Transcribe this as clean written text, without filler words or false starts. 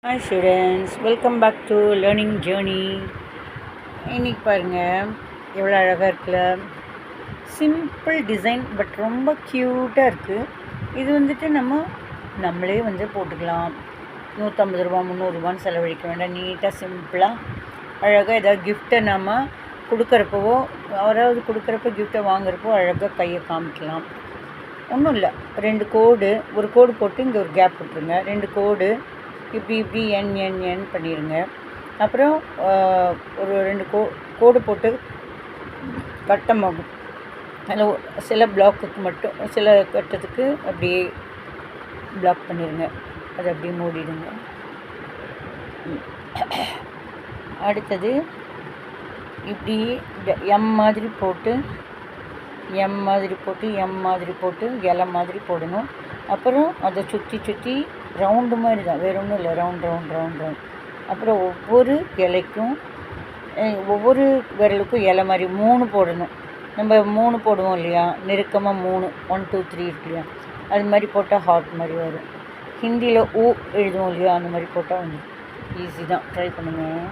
Hi students, welcome back to learning journey. இன்றைக்கி பாருங்கள் எவ்வளோ அழகாக இருக்குல்ல. சிம்பிள் டிசைன் பட் ரொம்ப க்யூட்டாக இருக்குது. இது வந்துட்டு நம்மளே போட்டுக்கலாம். 150 ரூபா 300 ரூபான்னு செலவழிக்க வேண்டாம். நீட்டாக சிம்பிளாக அழகாக ஏதாவது கிஃப்ட்டை நம்ம கொடுக்குறப்பவோ யாராவது கொடுக்குறப்ப கிஃப்ட்டை வாங்குறப்போ அழகாக கையை காமிக்கலாம். ஒன்றும் இல்லை, 2 கோடு, ஒரு கோடு போட்டு இங்கே ஒரு கேப் விட்டுருங்க. 2 கோடு இப்படி என் பண்ணிடுங்க. அப்புறம் ஒரு 2 கோடு போட்டு கட்டமாகும். அதில் சில பிளாக்குக்கு மட்டும் சில கட்டத்துக்கு அப்படியே பிளாக் பண்ணிடுங்க. அதை அப்படியே மூடிடுங்க. அடுத்தது இப்படி எம் மாதிரி போட்டு இலை மாதிரி போடணும். அப்புறம் அதை சுற்றி ரவுண்டு மாதிரி தான், வேறு ஒன்றும் இல்லை. ரவுண்ட். அப்புறம் ஒவ்வொரு இலைக்கும் ஒவ்வொரு விரலுக்கும் இலை மாதிரி 3 போடணும். நம்ம 3 போடுவோம் இல்லையா, நெருக்கமாக 3 1 2 3 இருக்கு இல்லையா, அது மாதிரி போட்டால் ஹார்ட் மாதிரி வரும். ஹிந்தியில் ஊ எழுதுவோம் இல்லையா, அந்த மாதிரி போட்டால் ஈஸி தான். ட்ரை பண்ணுங்கள்.